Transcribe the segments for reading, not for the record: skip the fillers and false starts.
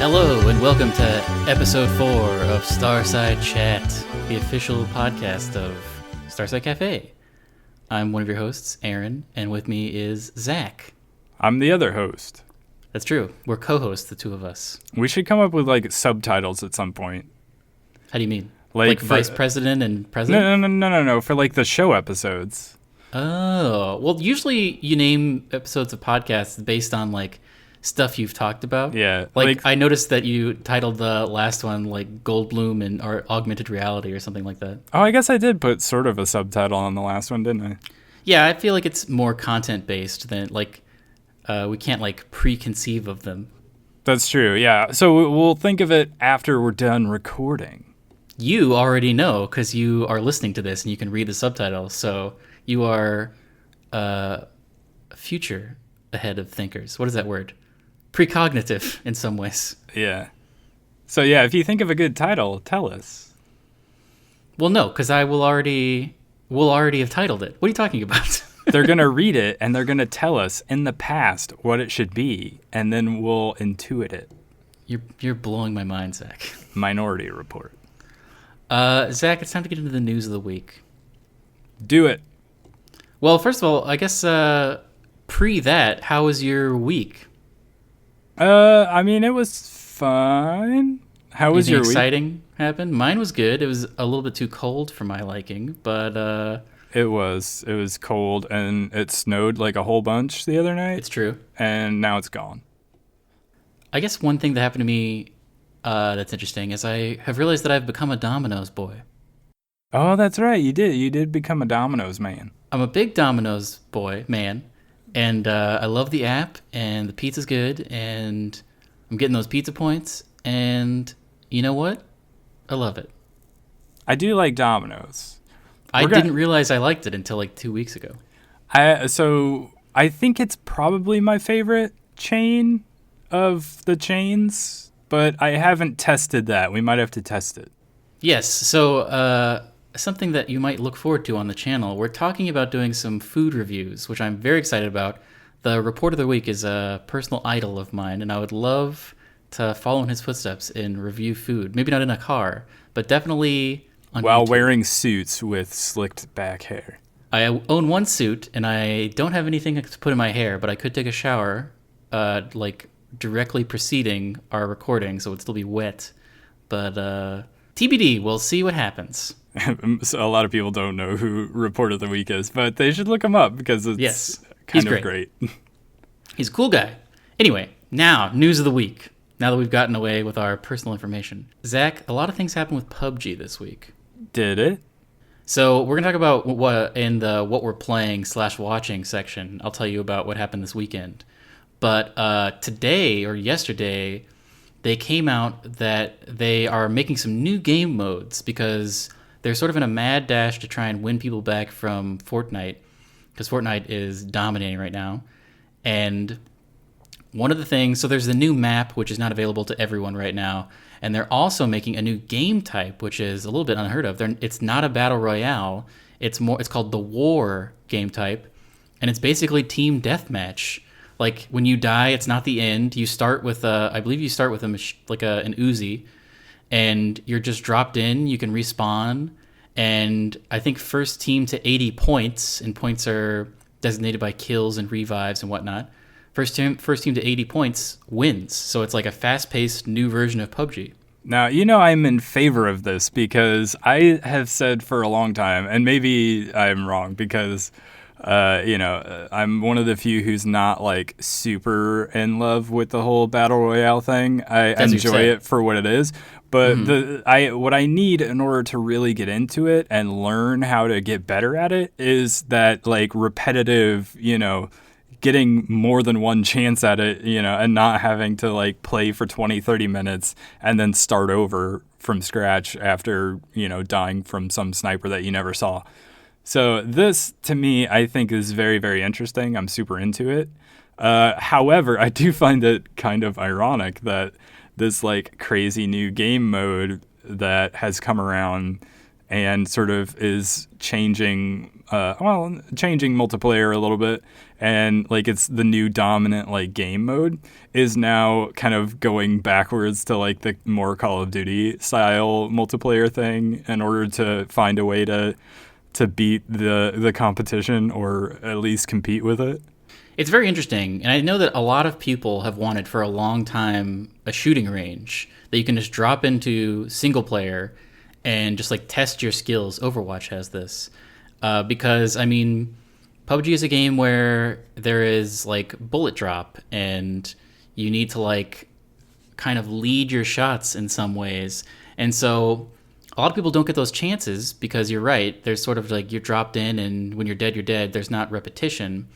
Hello and welcome to episode 4 of Starside Chat, the official podcast of Starside Cafe. I'm one of your hosts, Aaron, and with me is Zach. I'm the other host. That's true. We're co-hosts, the two of us. We should come up with like subtitles at some point. How do you mean? Like vice president and president? No. For like the show episodes. Oh, well, usually you name episodes of podcasts based on like stuff you've talked about. Yeah. Like I noticed that you titled the last one like Goldblum and or Augmented Reality or something like that. Oh, I guess I did put sort of a subtitle on the last one, didn't I? Yeah, I feel like it's more content based than like we can't like preconceive of them. That's true. Yeah. So we'll think of it after we're done recording. You already know because you are listening to this and you can read the subtitles. So you are future ahead of thinkers. What is that word? Precognitive in some ways. Yeah. So yeah, if you think of a good title, tell us. Well, no, because I will already have titled it. What are you talking about? They're going to read it and they're going to tell us in the past what it should be, and then we'll intuit it. You're blowing my mind, Zach. Minority Report. Zach, it's time to get into the news of the week. Do it. Well, first of all, I guess pre that, how was your week? I mean, it was fine. How was your week? Anything exciting happened? Mine was good. It was a little bit too cold for my liking, but It was cold, and it snowed like a whole bunch the other night. It's true. And now it's gone. I guess one thing that happened to me that's interesting is I have realized that I've become a Domino's boy. Oh, that's right. You did become a Domino's man. I'm a big Domino's man, and I love the app, and the pizza's good, and I'm getting those pizza points, and you know what? I love it. I do like Domino's. I didn't realize I liked it until like 2 weeks ago. So I think it's probably my favorite chain of the chains, but I haven't tested that. We might have to test it. Yes, so something that you might look forward to on the channel, we're talking about doing some food reviews, which I'm very excited about. The report of the week is a personal idol of mine, and I would love to follow in his footsteps and review food. Maybe not in a car, but definitely on While YouTube. wearing suits with slicked back hair. I own one suit, and I don't have anything to put in my hair, but I could take a shower, like directly preceding our recording, so it would still be wet. But TBD, we'll see what happens. So a lot of people don't know who Report of the Week is, but they should look him up because it's kind of great. He's a cool guy. Anyway, now, news of the week. Now that we've gotten away with our personal information. Zach, a lot of things happened with PUBG this week. Did it? So we're going to talk about what in the what we're playing / watching section. I'll tell you about what happened this weekend. But today or yesterday, they came out that they are making some new game modes because they're sort of in a mad dash to try and win people back from Fortnite, because Fortnite is dominating right now. And one of the things, so there's the new map, which is not available to everyone right now, and they're also making a new game type, which is a little bit unheard of. It's not a battle royale. It's called the war game type, and it's basically team deathmatch. Like when you die, it's not the end. You start with I believe you start with an Uzi, and you're just dropped in. You can respawn, and I think first team to 80 points, and points are designated by kills and revives and whatnot. First team to 80 points wins. So it's like a fast-paced new version of PUBG. Now, I'm in favor of this because I have said for a long time, and maybe I'm wrong because, I'm one of the few who's not like super in love with the whole battle royale thing. I enjoy it for what it is. But what I need in order to really get into it and learn how to get better at it is that like repetitive, getting more than one chance at it, and not having to like play for 20, 30 minutes and then start over from scratch after, dying from some sniper that you never saw. So this, to me, I think is very, very interesting. I'm super into it. However, I do find it kind of ironic that this like crazy new game mode that has come around and sort of is changing multiplayer a little bit, and like it's the new dominant like game mode, is now kind of going backwards to like the more Call of Duty style multiplayer thing in order to find a way to beat the competition or at least compete with it. It's very interesting, and I know that a lot of people have wanted for a long time a shooting range that you can just drop into single player and just like test your skills. Overwatch has this because I mean, PUBG is a game where there is like bullet drop, and you need to like kind of lead your shots in some ways, and so a lot of people don't get those chances because you're right. There's sort of like you're dropped in, and when you're dead, you're dead. There's not repetition.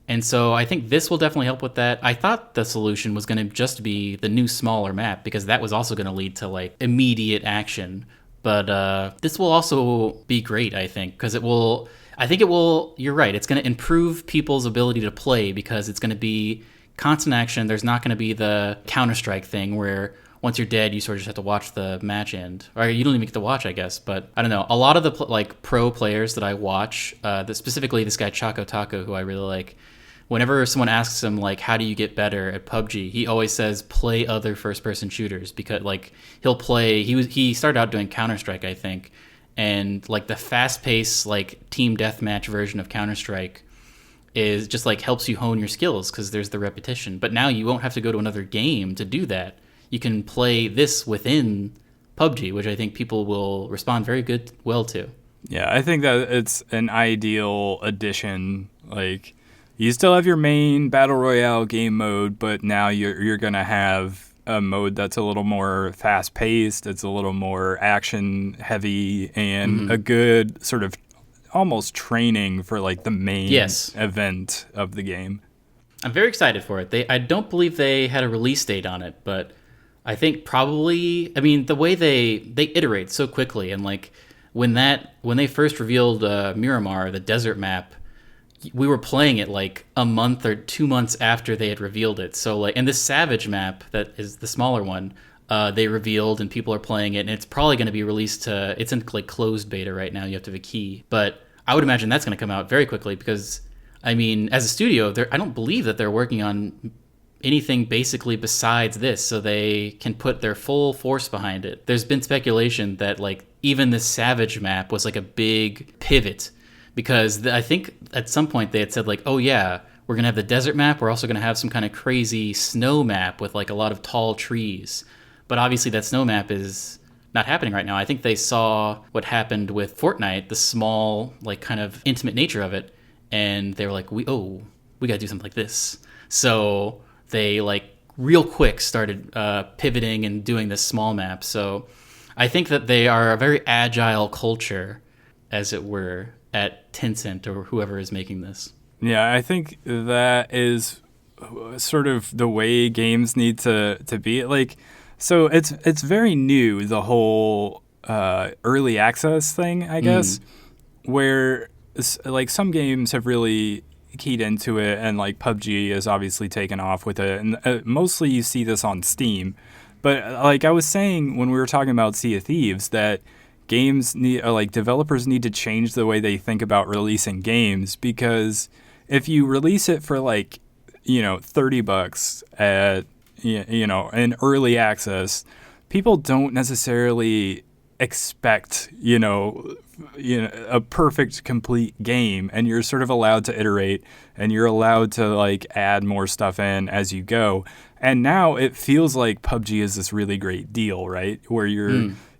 And so I think this will definitely help with that. I thought the solution was going to just be the new smaller map because that was also going to lead to like immediate action. But this will also be great, I think, because it will. I think it will. You're right. It's going to improve people's ability to play because it's going to be constant action. There's not going to be the Counter-Strike thing where once you're dead, you sort of just have to watch the match end, or you don't even get to watch, I guess. But I don't know. A lot of the like pro players that I watch, specifically this guy Choco Taco, who I really like. Whenever someone asks him like how do you get better at PUBG, he always says play other first person shooters because like he'll play he started out doing Counter-Strike, I think, and like the fast paced like team deathmatch version of Counter-Strike is just like helps you hone your skills because there's the repetition. But now you won't have to go to another game to do that. You can play this within PUBG, which I think people will respond well to. Yeah, I think that it's an ideal addition. Like, you still have your main battle royale game mode, but now you're gonna have a mode that's a little more fast paced. It's a little more action heavy and a good sort of almost training for like the main event of the game. I'm very excited for it. I don't believe they had a release date on it, but I think probably. I mean, the way they iterate so quickly, and like when they first revealed Miramar, the desert map. We were playing it like a month or 2 months after they had revealed it. So like, and this Savage map that is the smaller one, they revealed and people are playing it, and it's probably going to be released to. It's in like closed beta right now. You have to have a key, but I would imagine that's going to come out very quickly because, I mean, as a studio, I don't believe that they're working on anything basically besides this, so they can put their full force behind it. There's been speculation that like even this Savage map was like a big pivot. Because I think at some point they had said like, oh yeah, we're going to have the desert map. We're also going to have some kind of crazy snow map with like a lot of tall trees. But obviously that snow map is not happening right now. I think they saw what happened with Fortnite, the small, like kind of intimate nature of it. And they were like, we got to do something like this. So they like real quick started pivoting and doing this small map. So I think that they are a very agile culture, as it were, at Tencent or whoever is making this. Yeah, I think that is sort of the way games need to be. Like, so it's very new, the whole early access thing, I guess, where like some games have really keyed into it, and like PUBG has obviously taken off with it, and mostly you see this on Steam. But like I was saying when we were talking about Sea of Thieves, that games need, like developers need to change the way they think about releasing games, because if you release it for like, $30 at, in early access, people don't necessarily expect, a perfect complete game, and you're sort of allowed to iterate and you're allowed to like add more stuff in as you go. And now it feels like PUBG is this really great deal, right? Where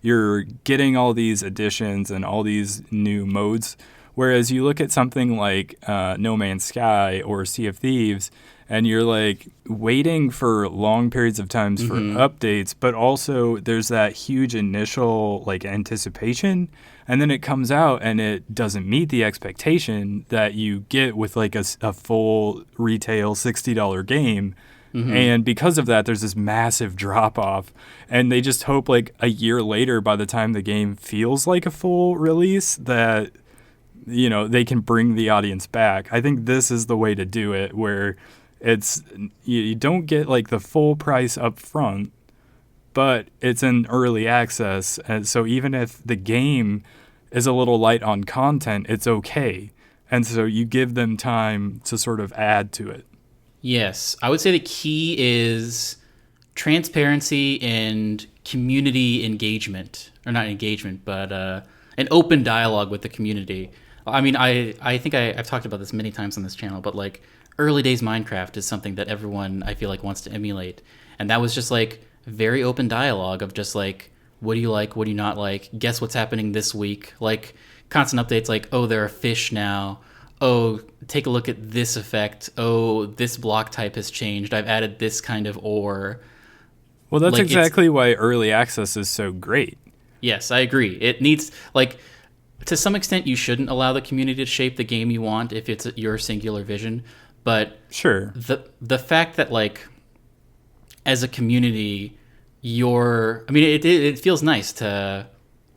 you're getting all these additions and all these new modes. Whereas you look at something like No Man's Sky or Sea of Thieves, and you're like waiting for long periods of times for updates, but also there's that huge initial like anticipation, and then it comes out and it doesn't meet the expectation that you get with like a full retail $60 game. And because of that, there's this massive drop off, and they just hope like a year later, by the time the game feels like a full release, that they can bring the audience back. I think this is the way to do it, where it's you don't get like the full price up front, but it's in early access. And so even if the game is a little light on content, it's okay. And so you give them time to sort of add to it. Yes, I would say the key is transparency and community engagement, or not engagement, but an open dialogue with the community. I mean, I think I've talked about this many times on this channel, but like early days Minecraft is something that everyone I feel like wants to emulate, and that was just like very open dialogue of just like, what do you like, what do you not like, guess what's happening this week, like constant updates like, oh, there are fish now, oh, take a look at this effect, oh, this block type has changed, I've added this kind of ore. Well, that's Like exactly why early access is so great. yes, I agree. It needs like, to some extent you shouldn't allow the community to shape the game you want if it's your singular vision, but Sure. the fact that like as a community I mean it feels nice to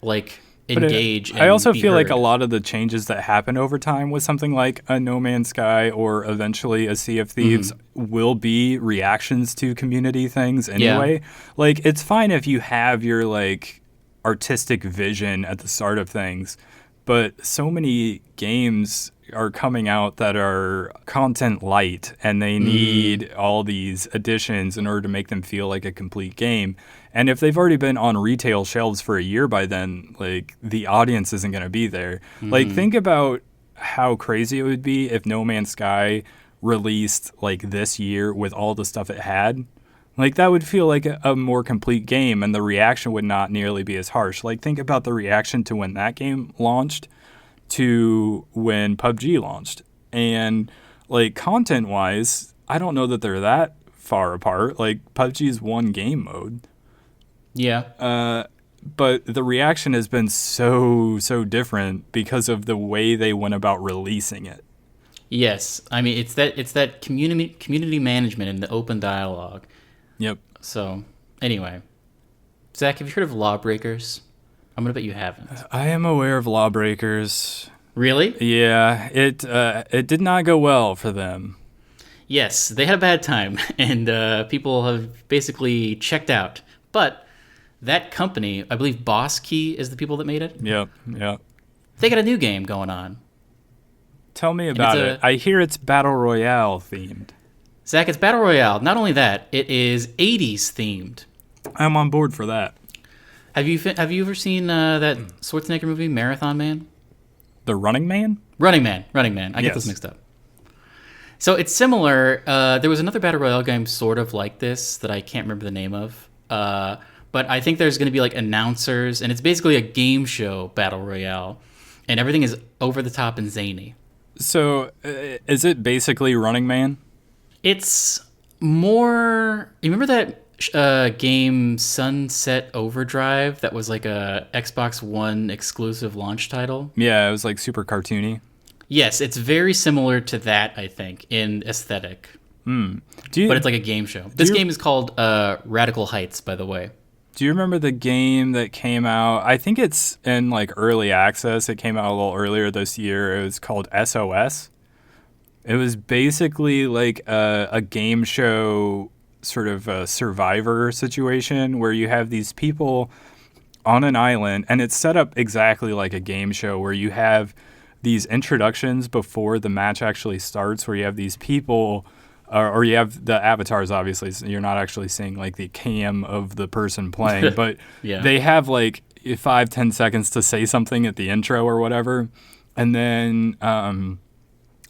like engage and I also be feel like a heard. lot of the changes that happen over time with something like a No Man's Sky or eventually a Sea of Thieves will be reactions to community things anyway. Like, it's fine if you have your like artistic vision at the start of things, but so many games are coming out that are content light and they need all these additions in order to make them feel like a complete game. And if they've already been on retail shelves for a year by then, like, the audience isn't going to be there. Like, think about how crazy it would be if No Man's Sky released like this year with all the stuff it had. Like, that would feel like a more complete game, and the reaction would not nearly be as harsh. Like, think about the reaction to when that game launched to when PUBG launched. And, like, content-wise, I don't know that they're that far apart. Like, PUBG's one game mode. Yeah. But the reaction has been so different because of the way they went about releasing it. Yes. I mean it's that community management and the open dialogue. Yep. So anyway, Zach, have you heard of Lawbreakers? I'm gonna bet you haven't. I am aware of Lawbreakers. Really? Yeah, it did not go well for them. Yes, they had a bad time, and people have basically checked out. But that company, I believe Boss Key is the people that made it. Yep. They got a new game going on. Tell me about it. I hear it's Battle Royale themed. Zach, it's Battle Royale. Not only that, it is 80s themed. I'm on board for that. Have you ever seen that Schwarzenegger movie, Marathon Man? The Running Man? Running Man. I get Yes. those mixed up. So it's similar. There was another Battle Royale game sort of like this that I can't remember the name of. But I think there's going to be like announcers, and it's basically a game show Battle Royale. And everything is over the top and zany. So, is it basically Running Man? It's more... You remember that game Sunset Overdrive that was like a Xbox One exclusive launch title? Yeah, it was like super cartoony. Yes, it's very similar to that, I think, in aesthetic. But it's like a game show. This game is called Radical Heights, by the way. Do you remember the game that came out? I think it's in like early access. It came out a little earlier this year. It was called SOS. It was basically like a game show, sort of a survivor situation where you have these people on an island, and it's set up exactly like a game show where you have these introductions before the match actually starts, where you have these people, or you have the avatars, obviously, so you're not actually seeing like the cam of the person playing, but Yeah. they have like 5-10 seconds to say something at the intro or whatever, and then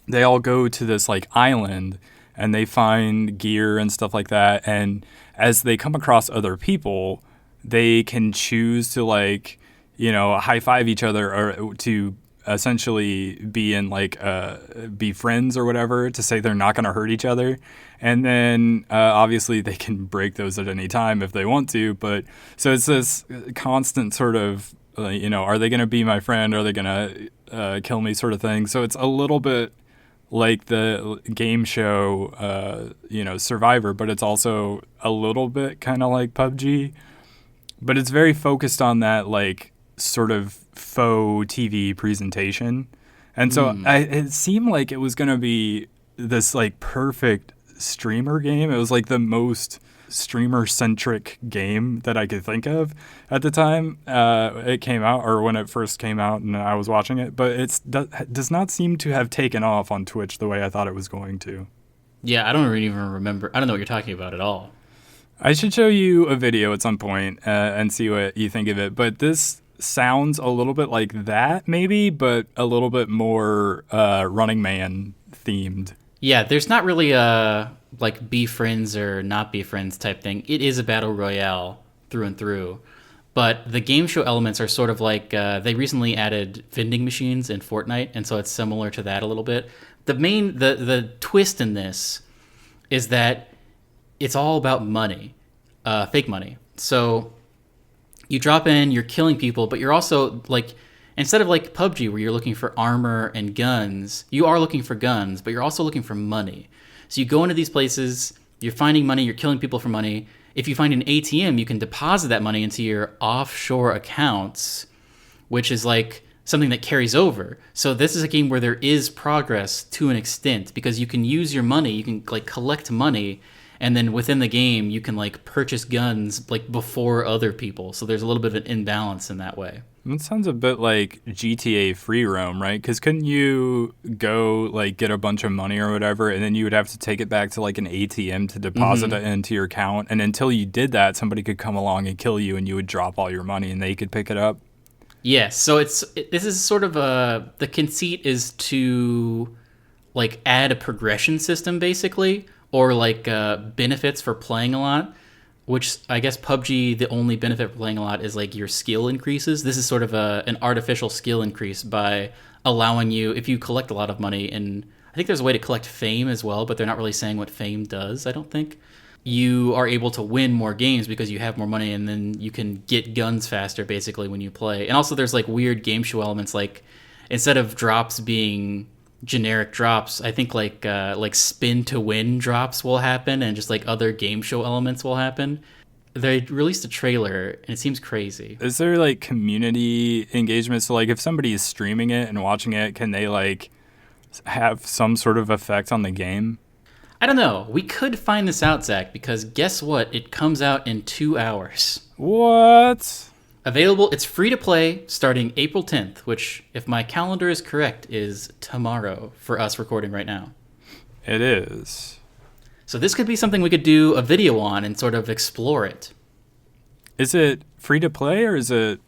they all go to this like island and they find gear and stuff like that, and as they come across other people, they can choose to like, you know, high five each other or to essentially be in like be friends or whatever, to say they're not going to hurt each other. And then obviously they can break those at any time if they want to, but so it's this constant sort of you know, are they going to be my friend, are they going to kill me, sort of thing. So it's a little bit like the game show you know, Survivor, but it's also a little bit kind of like PUBG, but it's very focused on that like sort of faux TV presentation. And so it seemed like it was going to be this like perfect streamer game. It was like the most streamer centric game that I could think of at the time it came out, or when it first came out and I was watching it. But does not seem to have taken off on Twitch the way I thought it was going to. Yeah, I don't even remember. I don't know what you're talking about at all. I should show you a video at some point and see what you think of it. But this sounds a little bit like that, maybe, but a little bit more Running Man themed. Yeah, there's not really a like be friends or not be friends type thing. It is a battle royale through and through. But the game show elements are sort of like they recently added vending machines in Fortnite, and so it's similar to that a little bit. The twist in this is that it's all about money, fake money. So you drop in, you're killing people, but you're also like, instead of like PUBG where you're looking for armor and guns, you are looking for guns, but you're also looking for money. So you go into these places, you're finding money, you're killing people for money. If you find an ATM, you can deposit that money into your offshore accounts, which is like something that carries over. So this is a game where there is progress to an extent because you can use your money, you can like collect money, and then within the game you can like purchase guns like before other people. So there's a little bit of an imbalance in that way. It sounds a bit like GTA free roam, right? Because couldn't you go like get a bunch of money or whatever, and then you would have to take it back to like an ATM to deposit it into your account, and until you did that, somebody could come along and kill you, and you would drop all your money, and they could pick it up. Yes, so this is sort of the conceit is to like add a progression system basically, or like benefits for playing a lot, which I guess PUBG, the only benefit for playing a lot is like your skill increases. This is sort of an artificial skill increase by allowing you, if you collect a lot of money, and I think there's a way to collect fame as well, but they're not really saying what fame does, I don't think. You are able to win more games because you have more money, and then you can get guns faster basically when you play. And also there's like weird game show elements, like instead of drops being generic drops, I think like spin to win drops will happen, and just like other game show elements will happen. They released a trailer and it seems crazy. Is there like community engagement? So like if somebody is streaming it and watching it, can they like have some sort of effect on the game? I don't know. We could find this out, Zach, because guess what? It comes out in 2 hours. What? Available, it's free to play starting April 10th, which, if my calendar is correct, is tomorrow for us recording right now. It is. So this could be something we could do a video on and sort of explore it. Is it free to play, or is it,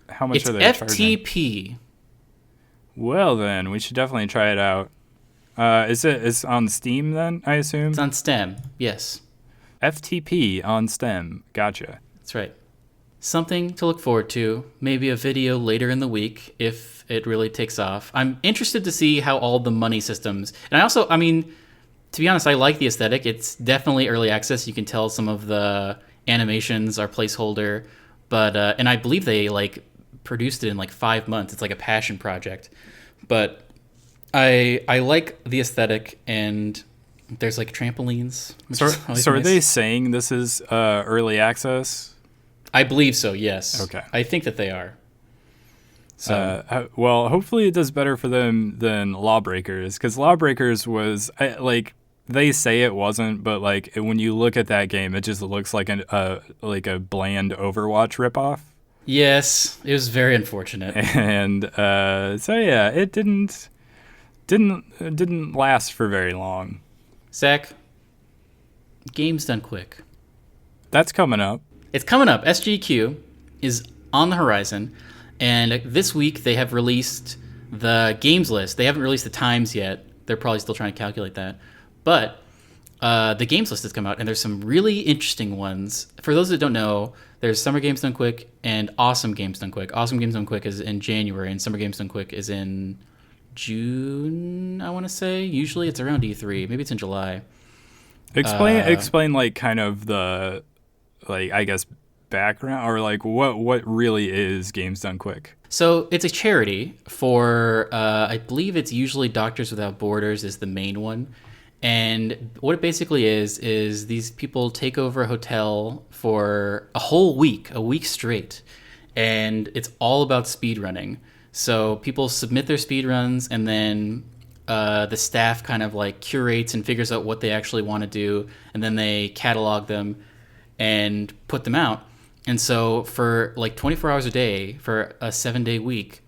how much are they charging? It's FTP. Well then, we should definitely try it out. It's on Steam then, I assume? It's on Steam, yes. FTP on Steam. Gotcha. That's right. Something to look forward to. Maybe a video later in the week if it really takes off. I'm interested to see how all the money systems... And I mean, to be honest, I like the aesthetic. It's definitely early access. You can tell some of the animations are placeholder. But and I believe they like produced it in like 5 months. It's like a passion project. But I like the aesthetic, and there's like trampolines. So are they saying this is early access? I believe so, yes. Okay. I think that they are. So, well, hopefully it does better for them than Lawbreakers, because Lawbreakers was like they say it wasn't, but like when you look at that game, it just looks like a bland Overwatch ripoff. Yes, it was very unfortunate. And so yeah, it didn't last for very long. Zach, game's done quick. That's coming up. It's coming up. SGQ is on the horizon, and this week they have released the games list. They haven't released the times yet. They're probably still trying to calculate that. But the games list has come out, and there's some really interesting ones. For those that don't know, there's Summer Games Done Quick and Awesome Games Done Quick. Awesome Games Done Quick is in January, and Summer Games Done Quick is in June, I want to say. Usually it's around E3. Maybe it's in July. Explain like kind of the, like, I guess, background, or like what really is Games Done Quick. So it's a charity for, I believe it's usually Doctors Without Borders is the main one. And what it basically is these people take over a hotel for a whole week, a week straight. And it's all about speedrunning. So people submit their speedruns, and then the staff kind of like curates and figures out what they actually want to do. And then they catalog them. and put them out. And so for like 24 hours a day for a 7-day week,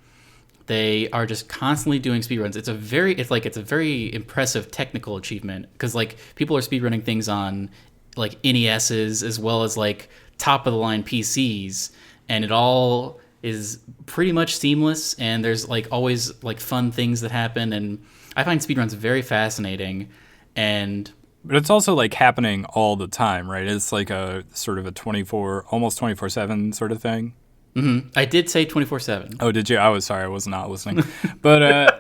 they are just constantly doing speedruns. It's a very impressive technical achievement because like people are speedrunning things on like NESs as well as like top of the line PCs, and it all is pretty much seamless. And there's like always like fun things that happen, and I find speedruns very fascinating. And But it's also like happening all the time, right? It's like a sort of a 24, almost 24/7 sort of thing. I did say 24/7. Oh, did you? I was sorry, I was not listening. But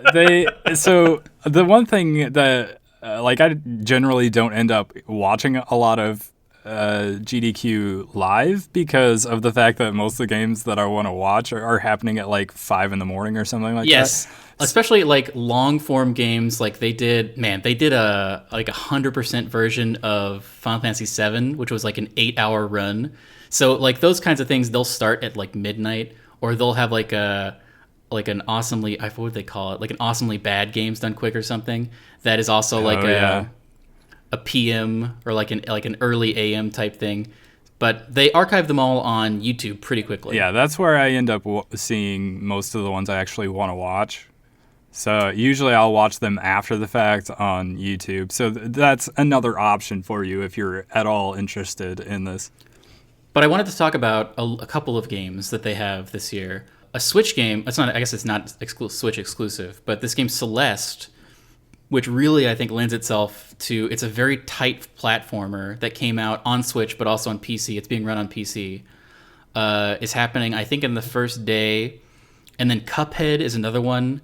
so the one thing that, like, I generally don't end up watching a lot of GDQ live because of the fact that most of the games that I want to watch are happening at like 5 in the morning or something like that. Yes, especially like long form games. Like they did a like 100% version of Final Fantasy VII, which was like an 8-hour run. So like those kinds of things, they'll start at like midnight, or they'll have like an awesomely, what would they call it? Like an awesomely bad games done quick or something. That is also like a PM or like an early AM type thing. But they archive them all on YouTube pretty quickly. Yeah, that's where I end up seeing most of the ones I actually want to watch. So usually I'll watch them after the fact on YouTube. So that's another option for you if you're at all interested in this. But I wanted to talk about a couple of games that they have this year. A Switch game. I guess it's not Switch exclusive, but this game Celeste, which really I think lends itself to. It's a very tight platformer that came out on Switch, but also on PC. It's being run on PC. Is happening, I think, in the first day, and then Cuphead is another one.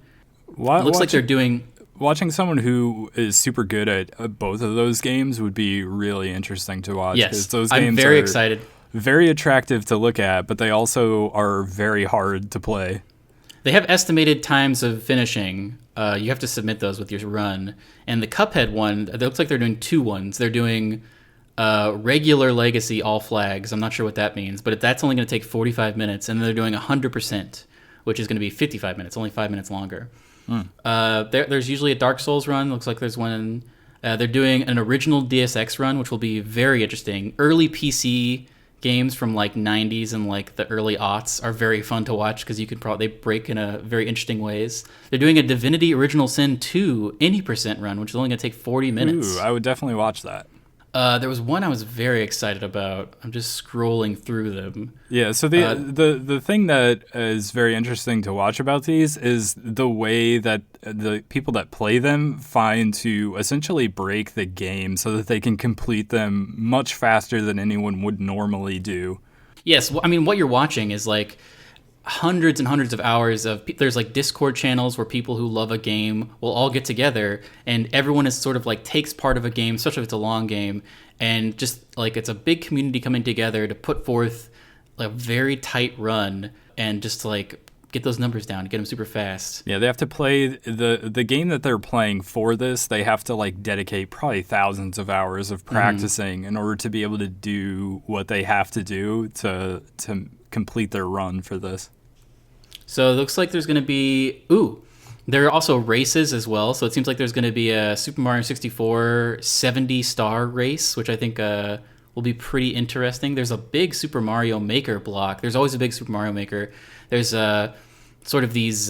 It looks like they're doing. Watching someone who is super good at both of those games would be really interesting to watch. Yes, those I'm games very are excited. Very attractive to look at, but they also are very hard to play. They have estimated times of finishing. You have to submit those with your run. And the Cuphead one, it looks like they're doing two ones. They're doing regular Legacy all flags. I'm not sure what that means, but that's only going to take 45 minutes. And they're doing 100%, which is going to be 55 minutes, only 5 minutes longer. There's usually a Dark Souls run. Looks like there's one. They're doing an original DSX run, which will be very interesting. Early PC games from like 90s and like the early aughts are very fun to watch because you can they break in a very interesting ways. They're doing a Divinity Original Sin 2 any percent run, which is only going to take 40 minutes. Ooh, I would definitely watch that. There was one I was very excited about. I'm just scrolling through them. Yeah, so the thing that is very interesting to watch about these is the way that the people that play them find to essentially break the game so that they can complete them much faster than anyone would normally do. Yes, I mean, what you're watching is like hundreds and hundreds of hours of there's like Discord channels where people who love a game will all get together, and everyone is sort of like takes part of a game, especially if it's a long game, and just like it's a big community coming together to put forth a very tight run and just to like get those numbers down, get them super fast. Yeah, they have to play the game that they're playing for this. They have to like dedicate probably thousands of hours of practicing in order to be able to do what they have to do to complete their run for this. So it looks like there's going to be... there are also races as well. So it seems like there's going to be a Super Mario 64 70-star race, which I think will be pretty interesting. There's a big Super Mario Maker block. There's always a big Super Mario Maker. There's sort of these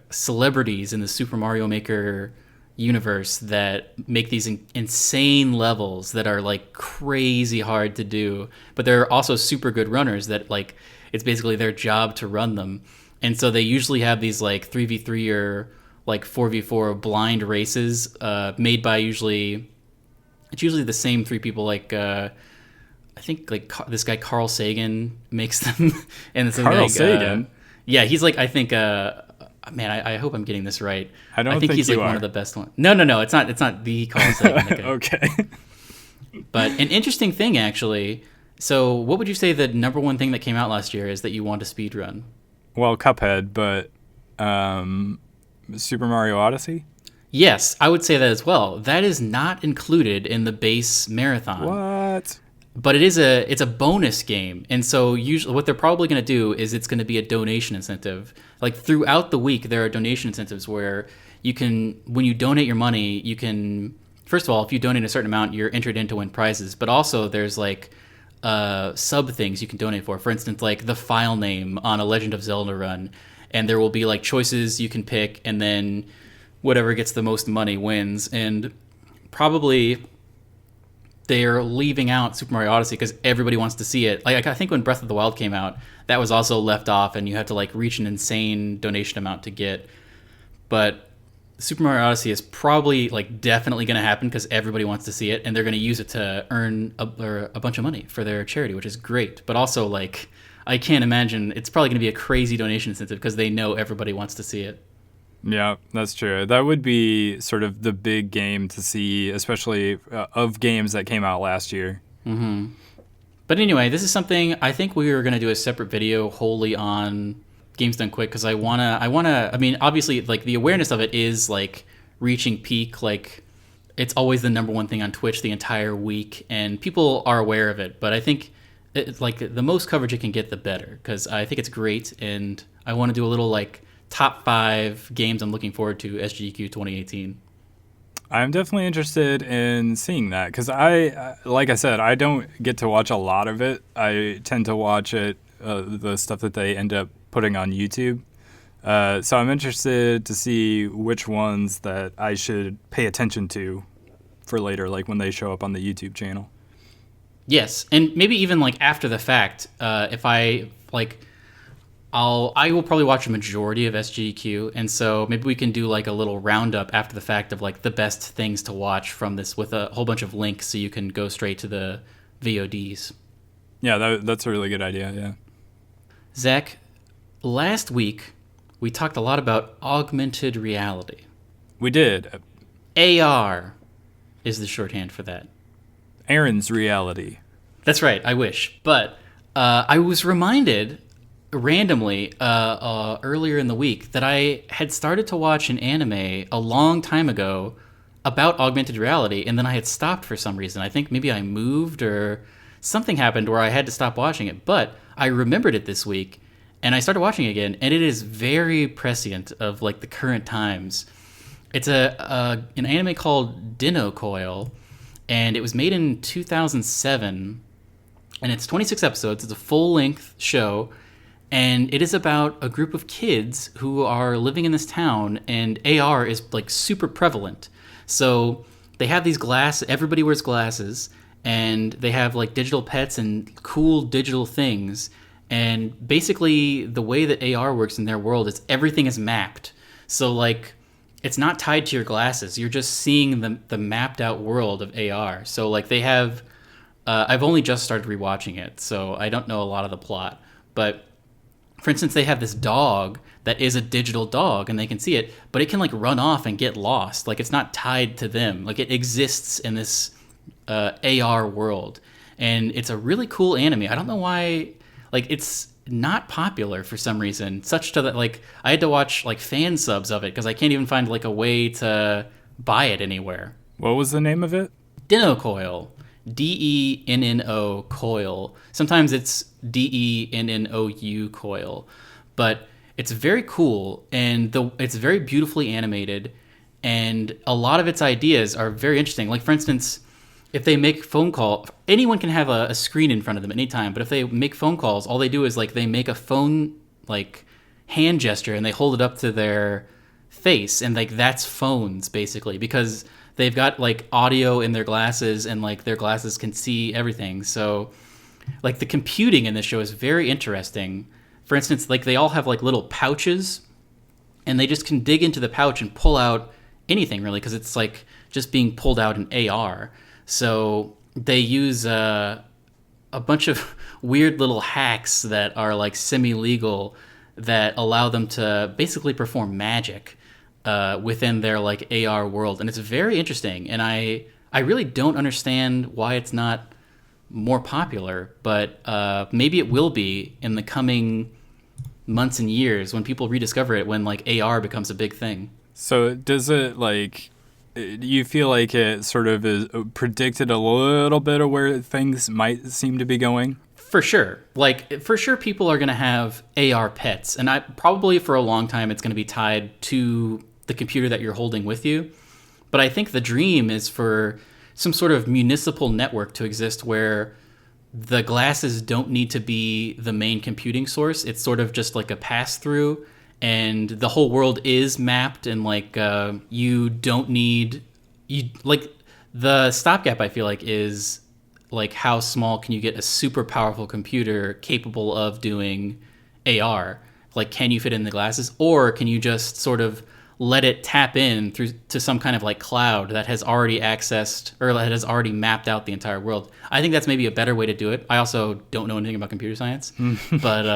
celebrities in the Super Mario Maker universe that make these insane levels that are like crazy hard to do. But they're also super good runners that like it's basically their job to run them. And so they usually have these like 3v3 or like 4v4 blind races made by it's usually the same three people. Like I think like this guy Carl Sagan makes them. And Carl Sagan? Yeah, he's like, I think man, I hope I'm getting this right. I think he's like one of the best ones. No, it's not the Carl Sagan. Okay. But an interesting thing actually. So what would you say the number one thing that came out last year is that you want to speedrun? Well, Cuphead, but Super Mario Odyssey? Yes, I would say that as well. That is not included in the base marathon. What? But it's a bonus game. And so usually what they're probably going to do is it's going to be a donation incentive. Like throughout the week, there are donation incentives where you can, when you donate your money, you can, first of all, if you donate a certain amount, you're entered in to win prizes. But also there's like sub things you can donate for. For instance, like the file name on a Legend of Zelda run, and there will be like choices you can pick, and then whatever gets the most money wins. And probably they're leaving out Super Mario Odyssey because everybody wants to see it. Like I think when Breath of the Wild came out, that was also left off, and you have to like reach an insane donation amount to get. But Super Mario Odyssey is probably like definitely going to happen because everybody wants to see it, and they're going to use it to earn a bunch of money for their charity, which is great. But also, like, I can't imagine it's probably going to be a crazy donation incentive because they know everybody wants to see it. Yeah, that's true. That would be sort of the big game to see, especially of games that came out last year. But anyway, this is something I think we were going to do a separate video wholly on Games Done Quick because I mean, obviously, like the awareness of it is like reaching peak. Like it's always the number one thing on Twitch the entire week, and people are aware of it. But I think like the most coverage it can get, the better, because I think it's great, and I want to do a little like top 5 games I'm looking forward to SGQ 2018. I'm definitely interested in seeing that because like I said, I don't get to watch a lot of it. I tend to watch it, the stuff that they end up putting on YouTube. So I'm interested to see which ones that I should pay attention to for later, like when they show up on the YouTube channel. Yes, and maybe even like after the fact, if I like, I will probably watch a majority of SGQ, and so maybe we can do like a little roundup after the fact of like the best things to watch from this with a whole bunch of links so you can go straight to the VODs. Yeah, that's a really good idea, yeah. Zach, last week we talked a lot about augmented reality. We did. AR is the shorthand for that. Aaron's reality. That's right, I wish. But I was reminded randomly earlier in the week that I had started to watch an anime a long time ago about augmented reality, and then I had stopped for some reason. I think maybe I moved or something happened where I had to stop watching it, but I remembered it this week, and I started watching it again, and it is very prescient of like the current times. It's an anime called Dino Coil, and it was made in 2007, and it's 26 episodes. It's a full-length show, and it is about a group of kids who are living in this town, and AR is like super prevalent. So they have these everybody wears glasses, and they have like digital pets and cool digital things. And basically the way that AR works in their world is everything is mapped. So like it's not tied to your glasses. You're just seeing the mapped out world of AR. So like they have, I've only just started rewatching it, so I don't know a lot of the plot, but for instance, they have this dog that is a digital dog, and they can see it, but it can like run off and get lost. Like it's not tied to them. Like it exists in this AR world, and it's a really cool anime. I don't know why, like it's not popular for some reason. Such to that, like I had to watch like fan subs of it because I can't even find like a way to buy it anywhere. What was the name of it? Dino Coil. DENNO Coil. Sometimes it's DENNOU Coil, but it's very cool, and it's very beautifully animated, and a lot of its ideas are very interesting. Like for instance, if they make phone call, anyone can have a screen in front of them at any time, but if they make phone calls, all they do is like they make a phone like hand gesture and they hold it up to their face, and like that's phones basically, because they've got like audio in their glasses, and like their glasses can see everything. So like the computing in this show is very interesting. For instance, like they all have like little pouches, and they just can dig into the pouch and pull out anything really, because it's like just being pulled out in AR. So they use a bunch of weird little hacks that are like semi-legal that allow them to basically perform magic within their like AR world, and it's very interesting. And I really don't understand why it's not more popular, but maybe it will be in the coming months and years when people rediscover it, when like AR becomes a big thing. So does it like, do you feel like it sort of is predicted a little bit of where things might seem to be going? For sure. Like, for sure people are going to have AR pets, and probably for a long time it's going to be tied to the computer that you're holding with you. But I think the dream is for some sort of municipal network to exist where the glasses don't need to be the main computing source. It's sort of just like a pass through, and the whole world is mapped, and like you don't need you like the stopgap. I feel like is like how small can you get a super powerful computer capable of doing AR? Like, can you fit in the glasses, or can you just sort of let it tap in through to some kind of like cloud that has already accessed or that has already mapped out the entire world? I think that's maybe a better way to do it. I also don't know anything about computer science, but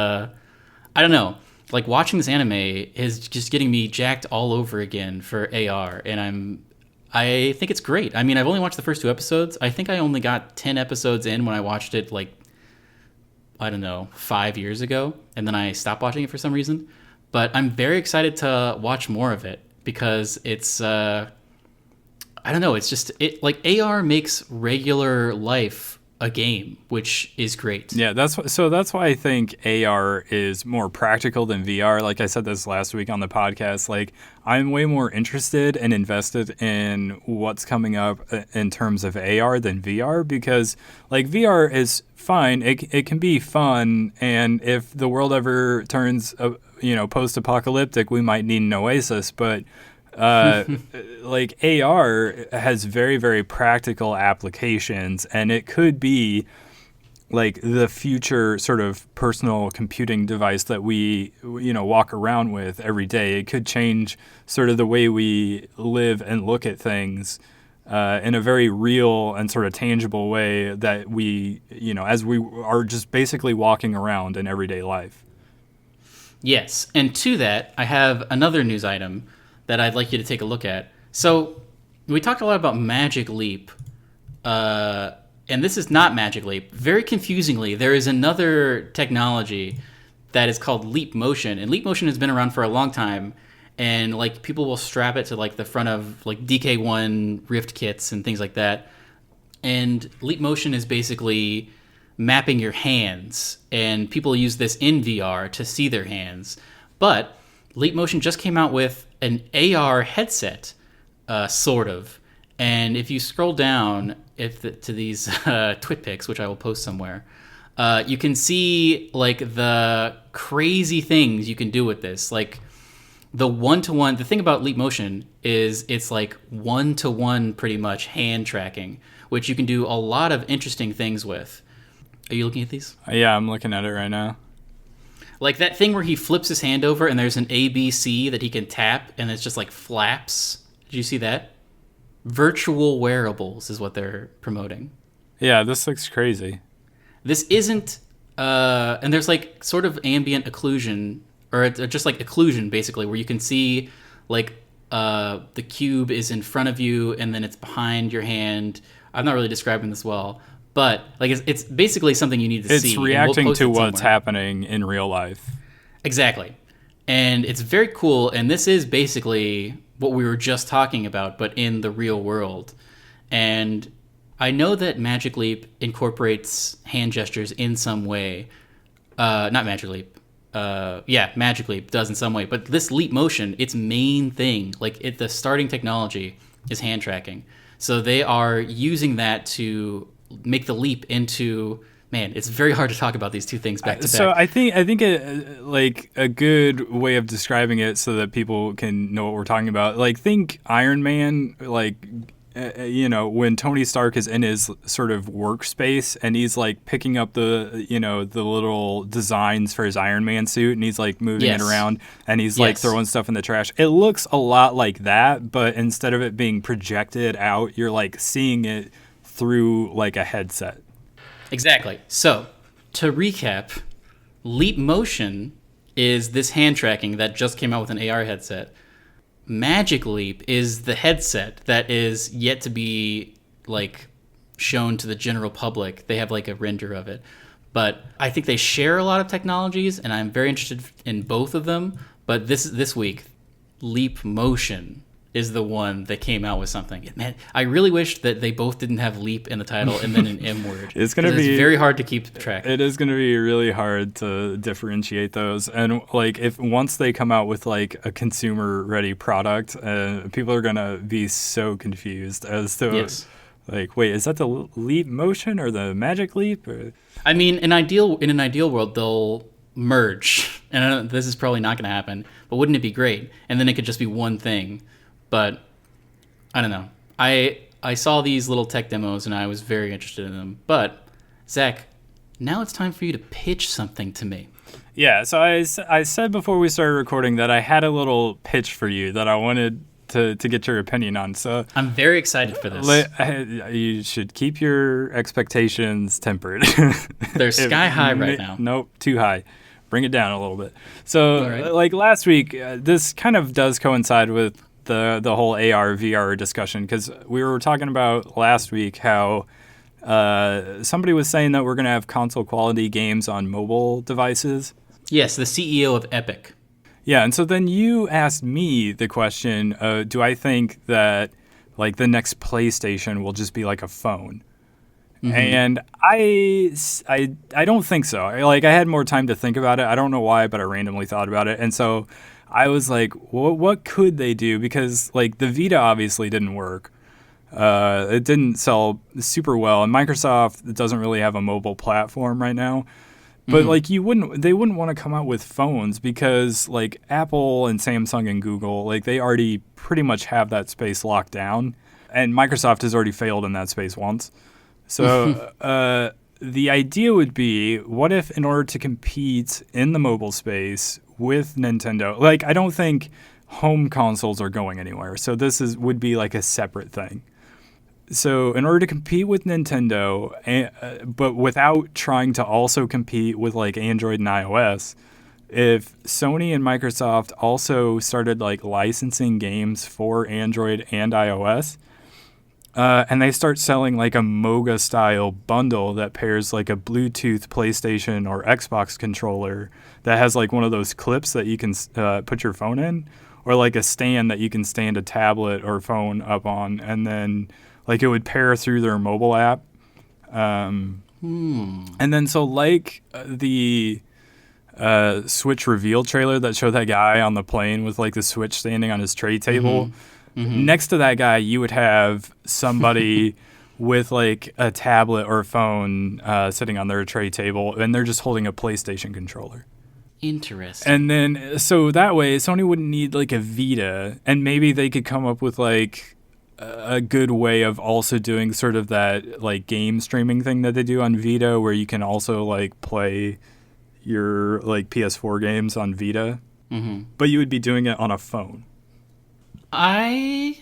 I don't know. Like watching this anime is just getting me jacked all over again for AR, and I think it's great. I mean, I've only watched the first 2 episodes. I think I only got 10 episodes in when I watched it like I don't know 5 years ago, and then I stopped watching it for some reason. But I'm very excited to watch more of it because it's I don't know, it's just it like AR makes regular life a game, which is great. Yeah, that's why I think AR is more practical than VR. Like I said this last week on the podcast, like I'm way more interested and invested in what's coming up in terms of AR than VR, because like VR is fine. It can be fun, and if the world ever turns post-apocalyptic, we might need an oasis, but like AR has very, very practical applications, and it could be like the future sort of personal computing device that we walk around with every day. It could change sort of the way we live and look at things in a very real and sort of tangible way that we, as we are just basically walking around in everyday life. Yes, and to that, I have another news item that I'd like you to take a look at. So we talked a lot about Magic Leap, and this is not Magic Leap. Very confusingly, there is another technology that is called Leap Motion, and Leap Motion has been around for a long time, and like people will strap it to like the front of like DK1 Rift kits and things like that. And Leap Motion is basically mapping your hands, and people use this in VR to see their hands. But Leap Motion just came out with an AR headset, sort of. And if you scroll down to these twit pics, which I will post somewhere, you can see like the crazy things you can do with this. Like the one-to-one, the thing about Leap Motion is it's like one-to-one pretty much hand tracking, which you can do a lot of interesting things with. Are you looking at these? Yeah, I'm looking at it right now. Like that thing where he flips his hand over and there's an ABC that he can tap and it's just like flaps. Did you see that? Virtual wearables is what they're promoting. Yeah, this looks crazy. This isn't, and there's like sort of ambient occlusion, or just like occlusion basically, where you can see like the cube is in front of you and then it's behind your hand. I'm not really describing this well. But like it's basically something you need to see. It's reacting to what's happening in real life. Exactly. And it's very cool. And this is basically what we were just talking about, but in the real world. And I know that Magic Leap incorporates hand gestures in some way. Not Magic Leap. Magic Leap does in some way. But this Leap Motion, its main thing, like the starting technology is hand tracking. So they are using that to make the leap into, man, it's very hard to talk about these two things back to back. So I think like a good way of describing it so that people can know what we're talking about, like think Iron Man, like when Tony Stark is in his sort of workspace and he's like picking up the little designs for his Iron Man suit and he's like moving it around and he's like throwing stuff in the trash. It looks a lot like that, but instead of it being projected out, you're like seeing it through like a headset. Exactly. So to recap, Leap Motion is this hand tracking that just came out with an AR headset. Magic Leap is the headset that is yet to be like shown to the general public. They have like a render of it, but I think they share a lot of technologies, and I'm very interested in both of them. But this week, Leap Motion is the one that came out with something. Man, I really wish that they both didn't have leap in the title and then an M word. It's very hard to keep track. It is going to be really hard to differentiate those. And like if once they come out with like a consumer ready product, people are going to be so confused as to Like, wait, is that the leap motion or the magic leap? Or... I mean, in an ideal world, they'll merge, and I know this is probably not going to happen. But wouldn't it be great? And then it could just be one thing. But I don't know. I saw these little tech demos, and I was very interested in them. But Zach, now it's time for you to pitch something to me. Yeah, so I said before we started recording that I had a little pitch for you that I wanted to get your opinion on. So I'm very excited for this. you should keep your expectations tempered. They're sky high right now. Nope, too high. Bring it down a little bit. So, right. like last week, this kind of does coincide with the whole AR VR discussion, because we were talking about last week how somebody was saying that we're going to have console quality games on mobile devices. Yes, the CEO of Epic. Yeah, and so then you asked me the question, do I think that like the next PlayStation will just be like a phone? Mm-hmm. And I don't think so. I had more time to think about it. I don't know why, but I randomly thought about it. And so I was like, what could they do? Because like the Vita obviously didn't work. It didn't sell super well, and Microsoft doesn't really have a mobile platform right now. But like they wouldn't want to come out with phones, because like Apple and Samsung and Google, like they already pretty much have that space locked down, and Microsoft has already failed in that space once. So the idea would be, what if in order to compete in the mobile space with Nintendo, like I don't think home consoles are going anywhere, so would be like a separate thing. So in order to compete with Nintendo, but without trying to also compete with like Android and iOS, if Sony and Microsoft also started like licensing games for Android and iOS, and they start selling like a Moga style bundle that pairs like a Bluetooth PlayStation or Xbox controller that has like one of those clips that you can put your phone in, or like a stand that you can stand a tablet or phone up on, and then like it would pair through their mobile app. And then so like the Switch reveal trailer that showed that guy on the plane with like the Switch standing on his tray table. Next to that guy, you would have somebody with like a tablet or a phone sitting on their tray table, and they're just holding a PlayStation controller. Interesting. And then so that way Sony wouldn't need like a Vita, and maybe they could come up with like a good way of also doing sort of that like game streaming thing that they do on Vita, where you can also like play your like PS4 games on Vita, but you would be doing it on a phone. I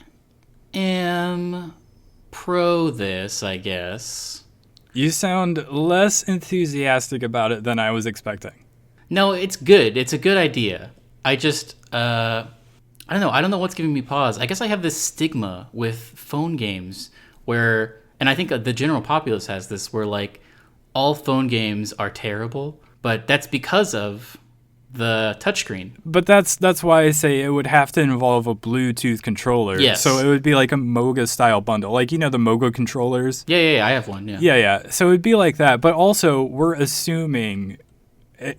am pro this, I guess. You sound less enthusiastic about it than I was expecting. No, it's good. It's a good idea. I just I don't know. I don't know what's giving me pause. I guess I have this stigma with phone games where, and I think the general populace has this, where like all phone games are terrible, but that's because of the touchscreen. But that's why I say it would have to involve a Bluetooth controller. Yes. So it would be like a Moga style bundle. Like, you know, the Moga controllers? Yeah, I have one, yeah. Yeah. So it would be like that. But also, we're assuming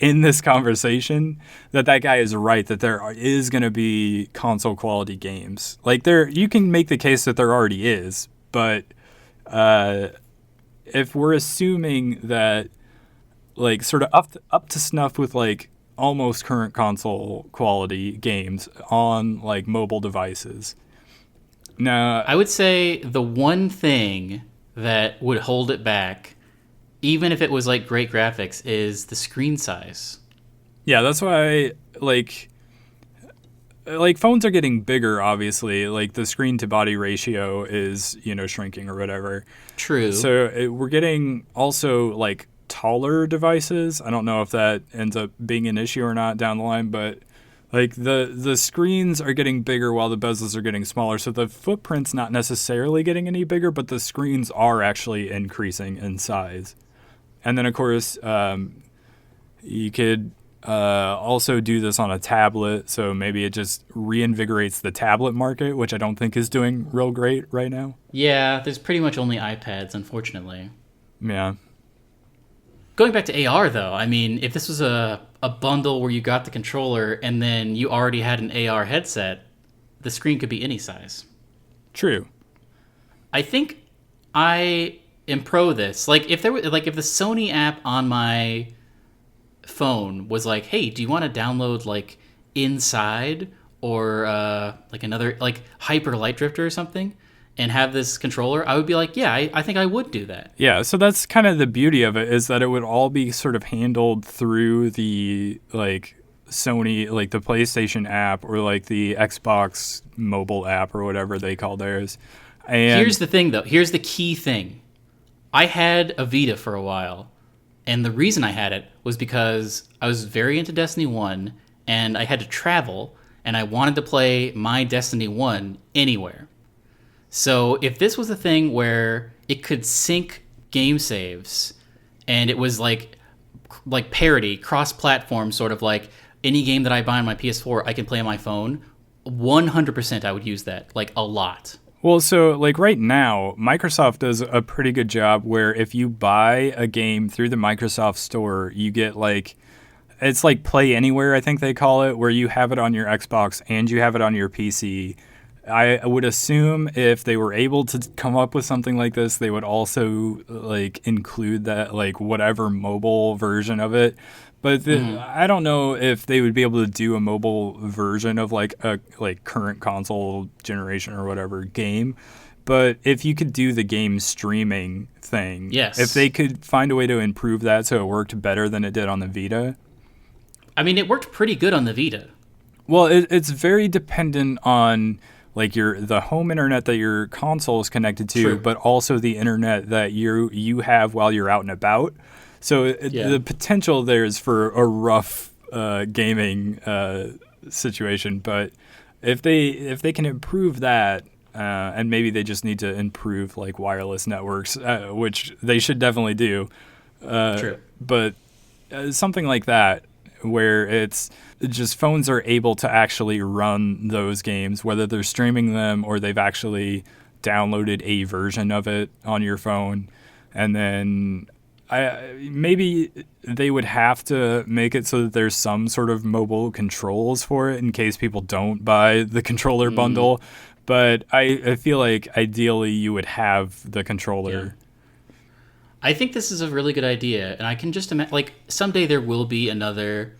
in this conversation that guy is right, that there is going to be console quality games. Like you can make the case that there already is, but if we're assuming that like sort of up to snuff with like almost current console quality games on like mobile devices. Now, I would say the one thing that would hold it back, even if it was like great graphics, is the screen size. Yeah, that's why like phones are getting bigger, obviously. Like the screen to body ratio is, shrinking or whatever. True. So we're getting also like taller devices. I don't know if that ends up being an issue or not down the line, but like the screens are getting bigger while the bezels are getting smaller. So the footprint's not necessarily getting any bigger, but the screens are actually increasing in size. And then, of course, you could also do this on a tablet, so maybe it just reinvigorates the tablet market, which I don't think is doing real great right now. Yeah, there's pretty much only iPads, unfortunately. Yeah. Going back to AR, though, I mean, if this was a bundle where you got the controller and then you already had an AR headset, the screen could be any size. True. I think I am pro this. Like if there were like if the Sony app on my phone was like, hey, do you want to download like Inside or like another like Hyper Light Drifter or something, and have this controller, I would be like, yeah, I think I would do that. Yeah, so that's kind of the beauty of it, is that it would all be sort of handled through the like Sony, like the PlayStation app or like the Xbox mobile app or whatever they call theirs. Here's And the thing, though. Here's the key thing. I had a Vita for a while, and the reason I had it was because I was very into Destiny 1, and I had to travel, and I wanted to play my Destiny 1 anywhere. So if this was a thing where it could sync game saves, and it was like parity, cross-platform, sort of like any game that I buy on my PS4, I can play on my phone. 100% I would use that, like a lot. well, so like right now, Microsoft does a pretty good job where if you buy a game through the Microsoft Store, you get like it's like Play Anywhere, I think they call it, where you have it on your Xbox and you have it on your PC. I would assume if they were able to come up with something like this, they would also like include that like whatever mobile version of it. But I don't know if they would be able to do a mobile version of like a like current console generation or whatever game. But if you could do the game streaming thing, if Yes. they could find a way to improve that so it worked better than it did on the Vita, I mean, it worked pretty good on the Vita. well, it's very dependent on like the home internet that your console is connected to, True. but also the internet that you have while you're out and about. So Yeah. the potential there is for a rough gaming situation. But if they can improve that, and maybe they just need to improve like wireless networks, which they should definitely do. True. But something like that where it's just phones are able to actually run those games, whether they're streaming them or they've actually downloaded a version of it on your phone. And then maybe they would have to make it so that there's some sort of mobile controls for it in case people don't buy the controller bundle. But I feel like ideally you would have the controller. I think this is a really good idea, and I can just imagine, like, someday there will be another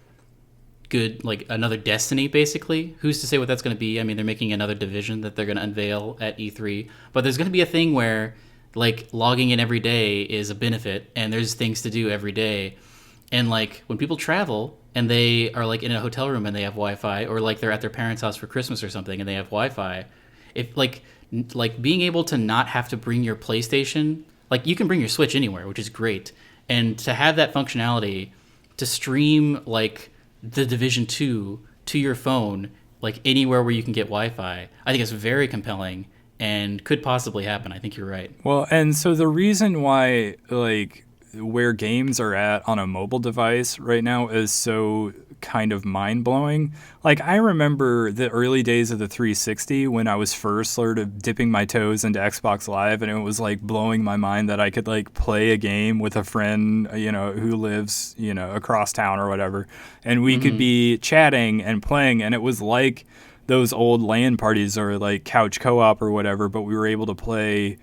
good, like, another Destiny, basically. Who's to say what that's going to be? I mean, they're making another division that they're going to unveil at E3, but there's going to be a thing where, like, logging in every day is a benefit, and there's things to do every day. And, like, when people travel and they are, like, in a hotel room and they have Wi-Fi, or, like, they're at their parents' house for Christmas or something and they have Wi-Fi, if, like being able to not have to bring your PlayStation, like you can bring your Switch anywhere, which is great, and to have that functionality to stream like the Division 2 to your phone, like anywhere where you can get Wi-Fi, I think it's very compelling and could possibly happen. I think you're right. Well, and so the reason why, like, where games are at on a mobile device right now is so kind of mind blowing. Like, I remember the early days of the 360 when I was first sort of dipping my toes into Xbox Live, and it was like blowing my mind that I could like play a game with a friend, who lives, across town or whatever, and we could be chatting and playing, and it was like those old LAN parties or like couch co-op or whatever, but we were able to play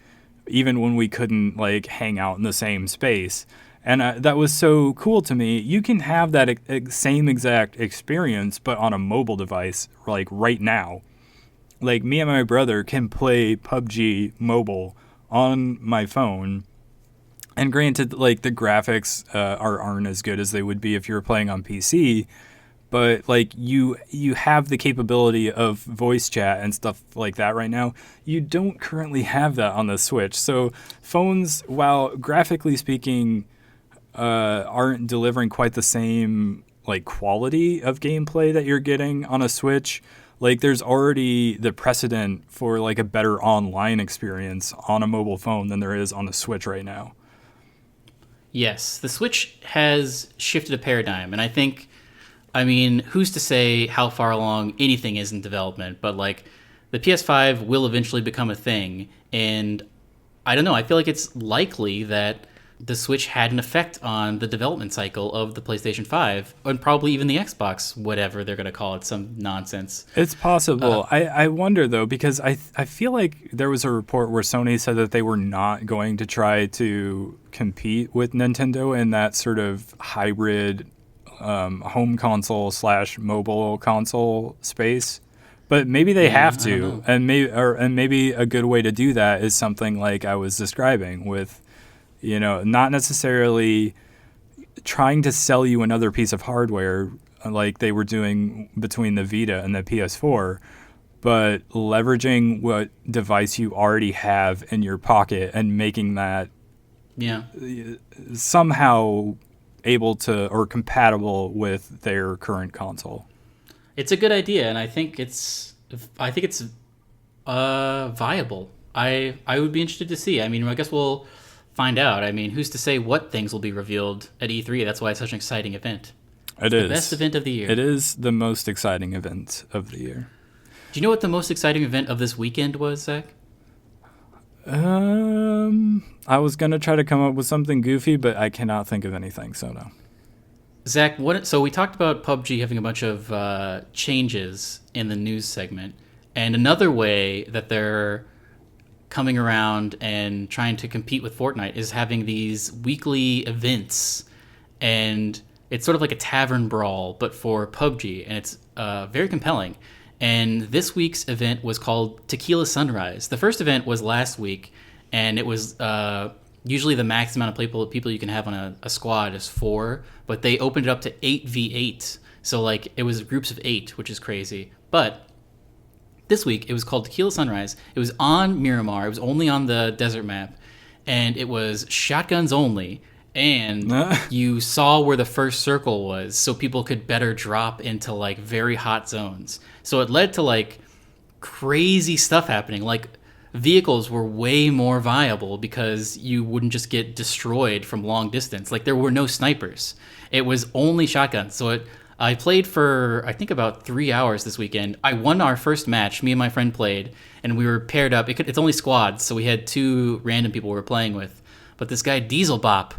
even when we couldn't like hang out in the same space. And that was so cool to me. You can have that same exact experience, but on a mobile device, like right now. Like me and my brother can play PUBG mobile on my phone. And granted, like the graphics aren't as good as they would be if you were playing on PC. But like you have the capability of voice chat and stuff like that right now. You don't currently have that on the Switch. So phones, while graphically speaking, aren't delivering quite the same like quality of gameplay that you're getting on a Switch. Like there's already the precedent for like a better online experience on a mobile phone than there is on a Switch right now. Yes, the Switch has shifted a paradigm, and I mean, who's to say how far along anything is in development? But like, the PS5 will eventually become a thing, and I don't know. I feel like it's likely that the Switch had an effect on the development cycle of the PlayStation 5 and probably even the Xbox, whatever they're going to call it, some nonsense. It's possible. I wonder though, because I feel like there was a report where Sony said that they were not going to try to compete with Nintendo in that sort of hybrid home console slash mobile console space. But maybe they Yeah, have I don't to, know. and maybe a good way to do that is something like I was describing with, not necessarily trying to sell you another piece of hardware like they were doing between the Vita and the PS4, but leveraging what device you already have in your pocket and making that Yeah. somehow able to or compatible with their current console. It's a good idea, and I think it's viable. I would be interested to see. I mean, I guess we'll find out. I mean, who's to say what things will be revealed at E3? That's why it's such an exciting event. It It's the best is. event of the year. It is the most exciting event of the year. Do you know what the most exciting event of this weekend was, Zach? I was gonna try to come up with something goofy, but I cannot think of anything. So no. Zach, what? So we talked about PUBG having a bunch of changes in the news segment, and another way that they're coming around and trying to compete with Fortnite is having these weekly events, and it's sort of like a tavern brawl, but for PUBG, and it's very compelling. And this week's event was called Tequila Sunrise. The first event was last week, and it was usually the max amount of people you can have on a squad is 4, but they opened it up to 8v8. So like it was groups of 8, which is crazy. But this week it was called Tequila Sunrise. It was on Miramar. It was only on the desert map, and it was shotguns only. And you saw where the first circle was, so people could better drop into like very hot zones. So it led to like crazy stuff happening. Like vehicles were way more viable because you wouldn't just get destroyed from long distance. Like there were no snipers. It was only shotguns. I played for I think about 3 hours this weekend. I won our first match. Me and my friend played, and we were paired up. It's only squads, so we had 2 random people we were playing with. But this guy Diesel Bop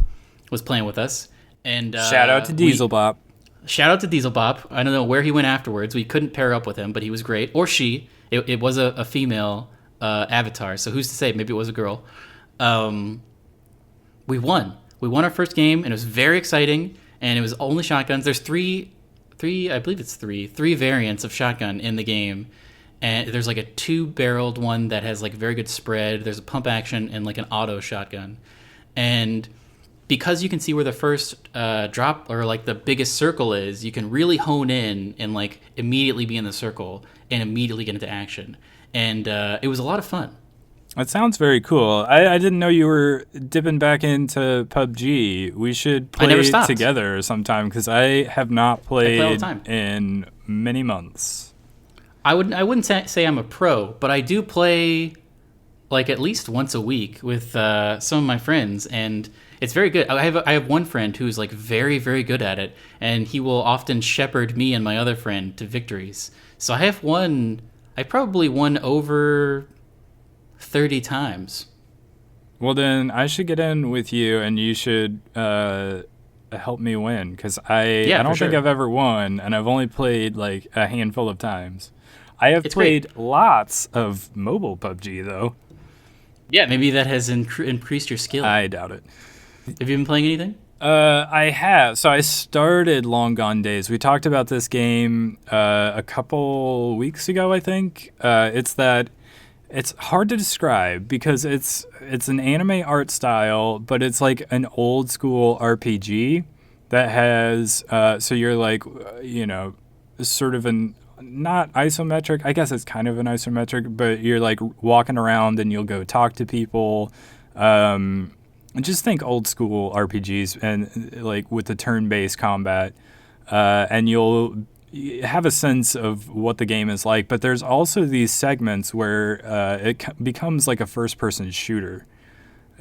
was playing with us, and Shout out to Diesel Bop. shout out to Diesel Bop. I don't know where he went afterwards. We couldn't pair up with him, but he was great. Or she. It was a female avatar, so who's to say? Maybe it was a girl. We won. We won our first game, and it was very exciting. And it was only shotguns. There's I believe it's three variants of shotgun in the game. And there's like a 2-barreled one that has like very good spread. There's a pump action and like an auto shotgun. And because you can see where the first drop or like the biggest circle is, you can really hone in and like immediately be in the circle and immediately get into action. And it was a lot of fun. That sounds very cool. I didn't know you were dipping back into PUBG. We should I never play stopped. together sometime because I have not play all the played time. in many months. I wouldn't say I'm a pro, but I do play like at least once a week with some of my friends, and it's very good. I have one friend who's like very very good at it, and he will often shepherd me and my other friend to victories. So I probably won over 30 times. Well, then I should get in with you, and you should help me win because I Yeah, don't for think sure. I've ever won, and I've only played like a handful of times. I have It's great. played lots of mobile PUBG though. Yeah, maybe that has increased your skill. I doubt it. Have you been playing anything? I have. So I started Long Gone Days. We talked about this game a couple weeks ago, I think. It's hard to describe because it's an anime art style, but it's like an old school RPG that has so you're like sort of an not isometric. I guess it's kind of an isometric, but you're like walking around and you'll go talk to people. Just think old school RPGs and like with the turn-based combat, and you'll have a sense of what the game is like. But there's also these segments where it becomes like a first-person shooter,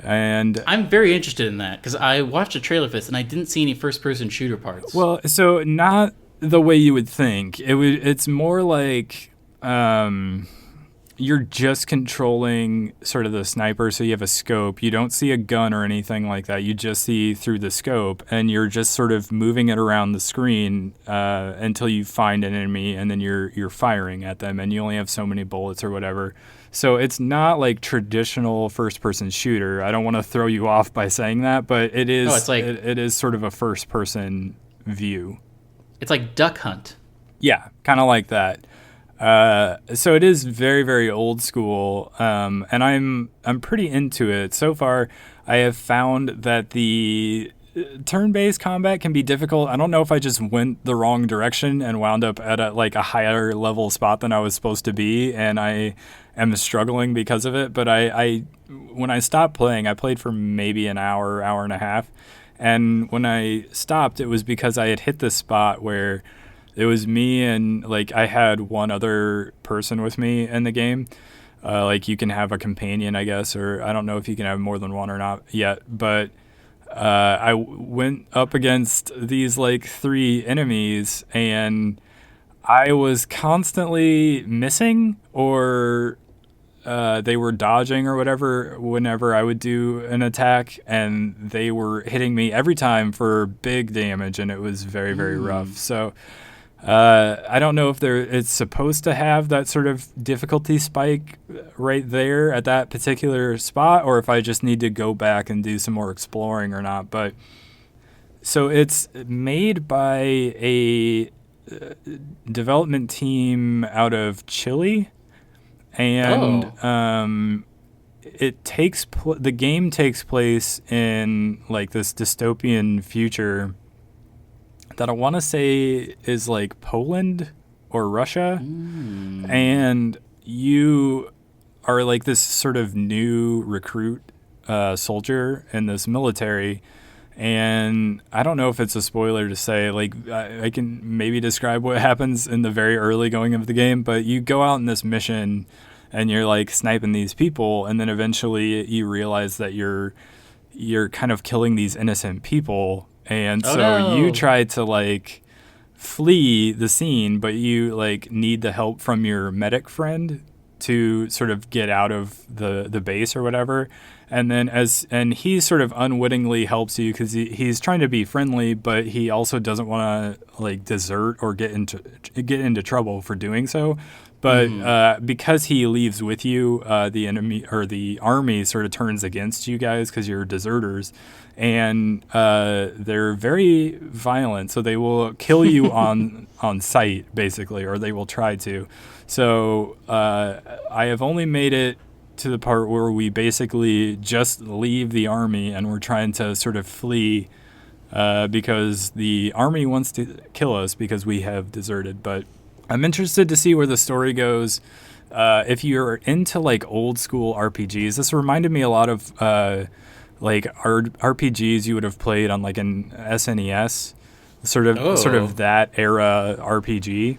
and I'm very interested in that because I watched a trailer for this and I didn't see any first-person shooter parts. well, so not the way you would think. It's more like you're just controlling sort of the sniper, so you have a scope. You don't see a gun or anything like that. You just see through the scope, and you're just sort of moving it around the screen until you find an enemy, and then you're firing at them, and you only have so many bullets or whatever. So it's not like traditional first-person shooter. I don't want to throw you off by saying that, but it Oh, is it is sort of a first-person view. it's like Duck Hunt. Yeah, kind of like that. So it is very, very old school, and I'm pretty into it. So far, I have found that the turn-based combat can be difficult. I don't know if I just went the wrong direction and wound up at a higher level spot than I was supposed to be, and I am struggling because of it. But I when I stopped playing, I played for maybe an hour, hour and a half, and when I stopped, it was because I had hit this spot where it was me and like I had one other person with me in the game. Like you can have a companion, I guess, or I don't know if you can have more than one or not yet. But I went up against these like three enemies, and I was constantly missing or they were dodging or whatever whenever I would do an attack, and they were hitting me every time for big damage, and it was very, very rough. So I don't know if it's supposed to have that sort of difficulty spike right there at that particular spot, or if I just need to go back and do some more exploring or not. But so it's made by a development team out of Chile, and Oh, the game takes place in like this dystopian future that I want to say is like Poland or Russia, and you are like this sort of new recruit soldier in this military. And I don't know if it's a spoiler to say, like, I can maybe describe what happens in the very early going of the game, but you go out in this mission and you're like sniping these people, and then eventually you realize that you're kind of killing these innocent people, and oh so you no. try to like flee the scene, but you like need the help from your medic friend to sort of get out of the base or whatever. And then and he sort of unwittingly helps you because he's trying to be friendly, but he also doesn't want to like desert or get into trouble for doing so. But because he leaves with you, the enemy or the army sort of turns against you guys because you're deserters, and they're very violent. So they will kill you on sight, basically, or they will try to. So I have only made it to the part where we basically just leave the army and we're trying to sort of flee because the army wants to kill us because we have deserted. But I'm interested to see where the story goes. If you're into like old school RPGs, this reminded me a lot of like RPGs you would have played on like an SNES, sort Oh, of that era RPG.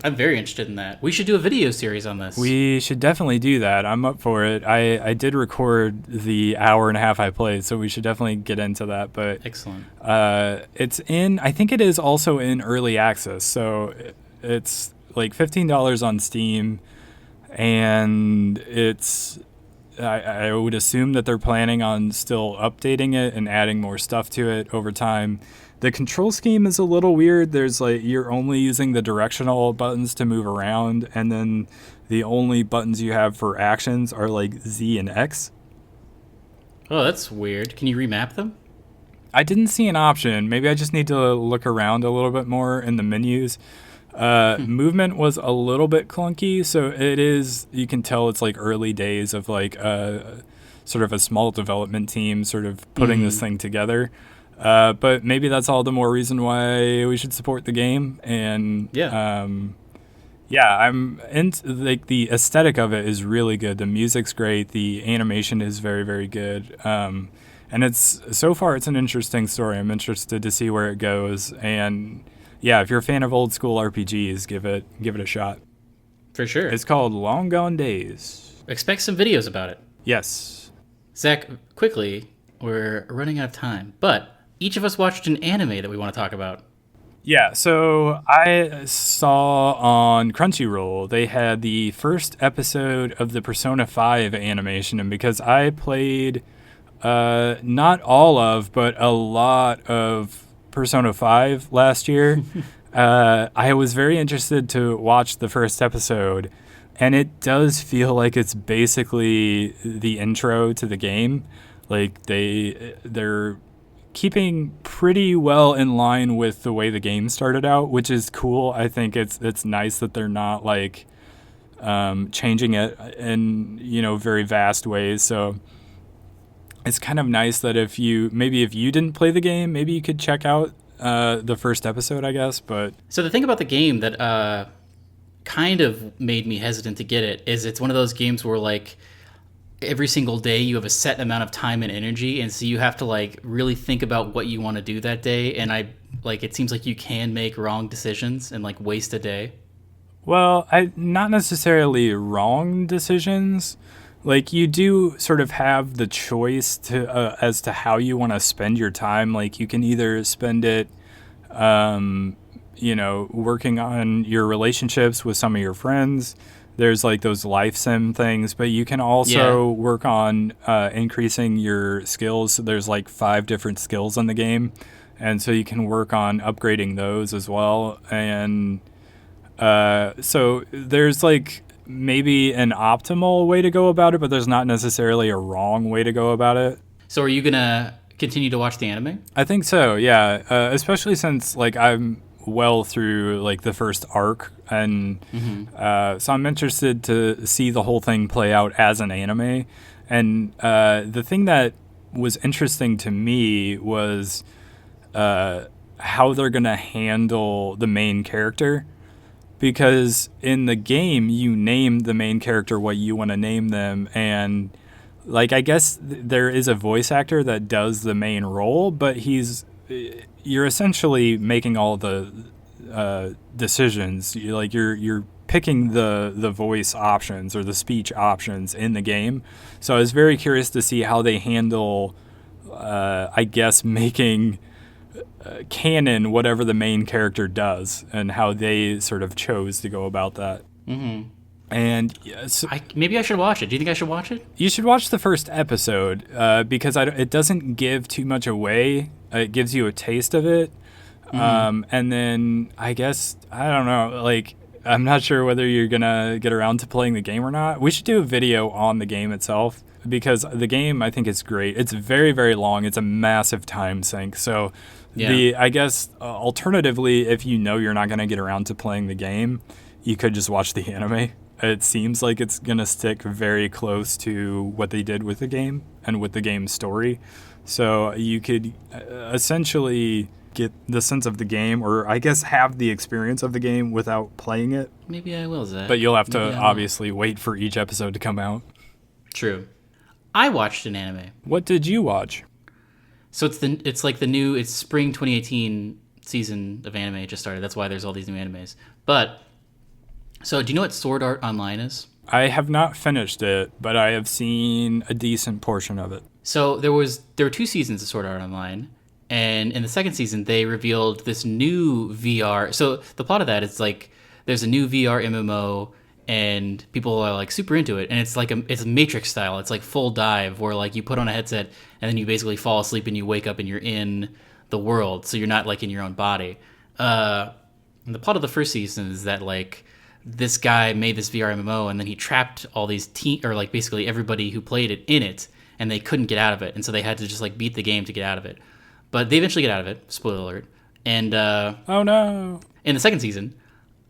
I'm very interested in that. We should do a video series on this. We should definitely do that. I'm up for it. I did record the hour and a half I played, so we should definitely get into that. But Excellent. I think it is also in early access. So it's like $15 on Steam, and I would assume that they're planning on still updating it and adding more stuff to it over time. The control scheme is a little weird. There's like you're only using the directional buttons to move around, and then the only buttons you have for actions are like Z and X. Oh, that's weird. Can you remap them? I didn't see an option. Maybe I just need to look around a little bit more in the menus. Movement was a little bit clunky, so it is. You can tell it's like early days of like sort of a small development team sort of putting this thing together. But maybe that's all the more reason why we should support the game. And Yeah. yeah, I'm into like the aesthetic of it is really good. The music's great. The animation is very, very good. And it's so far it's an interesting story. I'm interested to see where it goes. And yeah, if you're a fan of old school RPGs, give it a shot. For sure. It's called Long Gone Days. Expect some videos about it. Yes. Zach, quickly, we're running out of time, but each of us watched an anime that we want to talk about. Yeah, so I saw on Crunchyroll they had the first episode of the Persona 5 animation, and because I played not all of, but a lot of Persona 5 last year, I was very interested to watch the first episode, and it does feel like it's basically the intro to the game. Like they're keeping pretty well in line with the way the game started out, which is cool. I think it's nice that they're not like changing it in very vast ways. So it's kind of nice that if you didn't play the game, maybe you could check out the first episode, I guess. But So the thing about the game that kind of made me hesitant to get it is it's one of those games where like every single day you have a set amount of time and energy, and so you have to like really think about what you want to do that day. And I like it seems like you can make wrong decisions and like waste a day. well, I not necessarily wrong decisions. Like you do sort of have the choice to as to how you want to spend your time. Like you can either spend it working on your relationships with some of your friends. There's like those life sim things, but you can Yeah. also work on increasing your skills. So there's like 5 different skills in the game, and so you can work on upgrading those as well. And so there's like maybe an optimal way to go about it, but there's not necessarily a wrong way to go about it. So are you gonna continue to watch the anime? I think so, yeah. Especially since like I'm well through like the first arc, and so I'm interested to see the whole thing play out as an anime. And the thing that was interesting to me was how they're gonna handle the main character. Because in the game, you name the main character what you want to name them, and like I guess there is a voice actor that does the main role, but you're essentially making all the decisions. You're picking the voice options or the speech options in the game. So I was very curious to see how they handle, I guess, making canon whatever the main character does and how they sort of chose to go about that. And yes, Maybe I should watch it. Do you think I should watch it? you should watch the first episode because it doesn't give too much away. It gives you a taste of it. And then I guess, I don't know, like, I'm not sure whether you're going to get around to playing the game or not. We should do a video on the game itself because the game, I think, is great. It's very, very long. It's a massive time sink. So, Yeah. I guess, alternatively, if you know you're not going to get around to playing the game, you could just watch the anime. It seems like it's going to stick very close to what they did with the game and with the game's story. So you could essentially get the sense of the game, or I guess have the experience of the game without playing it. Maybe I will, Zach. But you'll have Maybe to I will. obviously wait for each episode to come out. True. I watched an anime. What did you watch? So it's like the new it's spring 2018 season of anime just started. That's why there's all these new animes. But so do you know what Sword Art Online is? I have not finished it, but I have seen a decent portion of it. So there were 2 seasons of Sword Art Online, and in the second season they revealed this new VR. So the plot of that is like there's a new VR MMO and people are like super into it, and it's Matrix style. It's like full dive where like you put on a headset and then you basically fall asleep and you wake up and you're in the world, so you're not like in your own body. And the plot of the first season is that like this guy made this VR MMO and then he trapped all these or like basically everybody who played it in it, and they couldn't get out of it, and so they had to just like beat the game to get out of it. But they eventually get out of it. Spoiler alert. And Oh no. in the second season,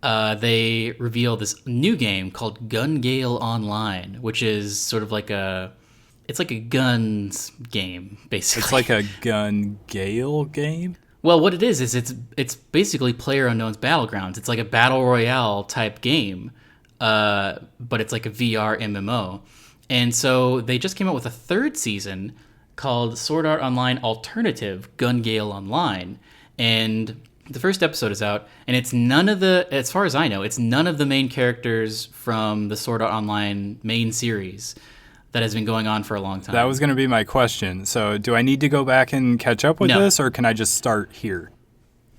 they reveal this new game called Gun Gale Online, which is sort of like it's like a guns game, basically. It's like a gun gale game? Well, what it is it's basically PlayerUnknown's Battlegrounds. It's like a battle royale type game, but it's like a VR MMO. And so they just came out with a third season called Sword Art Online Alternative Gun Gale Online, and the first episode is out, and it's none of the, as far as I know, it's none of the main characters from the Sword Art Online main series that has been going on for a long time. That was going to be my question. So do I need to go back and catch up with No. this, or can I just start here?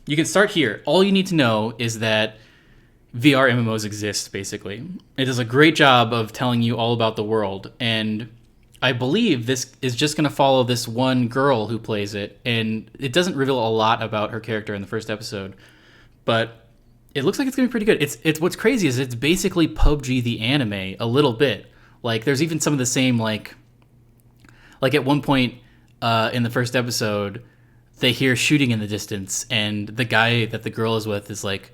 You can start here. All you need to know is that VR MMOs exist, basically. It does a great job of telling you all about the world. And I believe this is just going to follow this one girl who plays it. And it doesn't reveal a lot about her character in the first episode. But it looks like it's going to be pretty good. It's what's crazy is it's basically PUBG the anime a little bit. Like, there's even some of the same, like at one point in the first episode, they hear shooting in the distance, and the guy that the girl is with is like,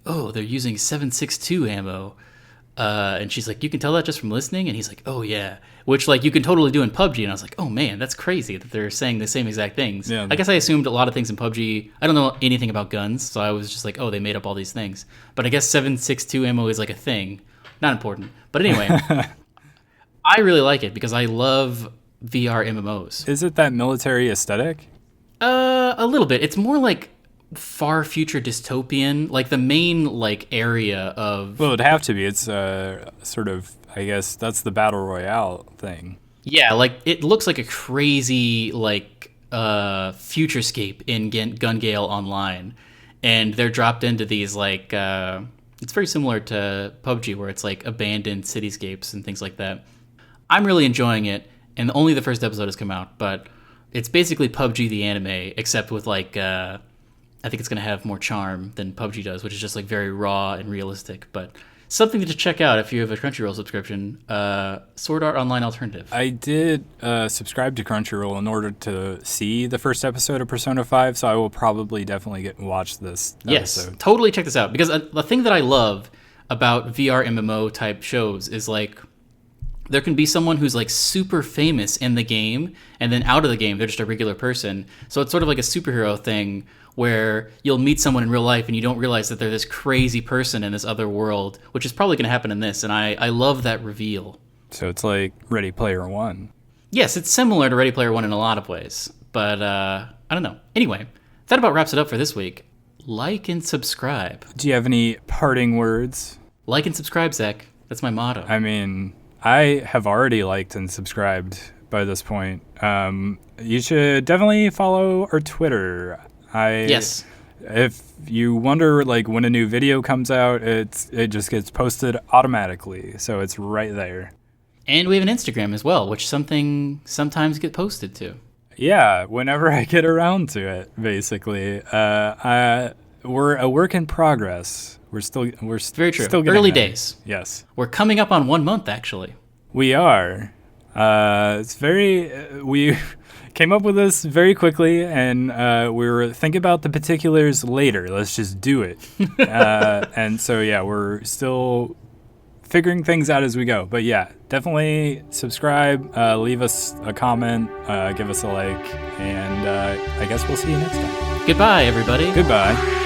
oh, they're using 7.62 ammo. And she's like, you can tell that just from listening? And he's like, oh, yeah. Which, like, you can totally do in PUBG. And I was like, oh, man, that's crazy that they're saying the same exact things. Yeah. I guess I assumed a lot of things in PUBG. I don't know anything about guns, so I was just like, oh, they made up all these things. But I guess 7.62 ammo is, like, a thing. Not important. But anyway, I really like it because I love VR MMOs. Is it that military aesthetic? A little bit. It's more like far future dystopian. Like the main like area of. Well, it'd have to be. It's sort of. I guess that's the battle royale thing. Yeah, like it looks like a crazy like futurescape in Gun Gale Online, and they're dropped into these like. It's very similar to PUBG, where it's like abandoned cityscapes and things like that. I'm really enjoying it, and only the first episode has come out, but. It's basically PUBG the anime, except with like, I think it's going to have more charm than PUBG does, which is just like very raw and realistic. But something to check out if you have a Crunchyroll subscription. Sword Art Online Alternative. I did subscribe to Crunchyroll in order to see the first episode of Persona 5, so I will probably definitely watch this episode. Yes, totally check this out. Because the thing that I love about VR MMO type shows is like, there can be someone who's like super famous in the game, and then out of the game, they're just a regular person. So it's sort of like a superhero thing where you'll meet someone in real life and you don't realize that they're this crazy person in this other world, which is probably going to happen in this. And I love that reveal. So it's like Ready Player One. Yes, it's similar to Ready Player One in a lot of ways. But I don't know. Anyway, that about wraps it up for this week. Like and subscribe. Do you have any parting words? Like and subscribe, Zach. That's my motto. I mean, I have already liked and subscribed by this point. You should definitely follow our Twitter. Yes. If you wonder like when a new video comes out, it just gets posted automatically, so it's right there. And we have an Instagram as well, which sometimes get posted to. Yeah, whenever I get around to it, basically. We're a work in progress. We're very true. Still Early there. days. Yes, we're coming up on 1 month actually. We are. It's very. We came up with this very quickly, and we were thinking about the particulars later. Let's just do it. And so yeah, we're still figuring things out as we go. But yeah, definitely subscribe, leave us a comment, give us a like, and I guess we'll see you next time. Goodbye, everybody. Goodbye.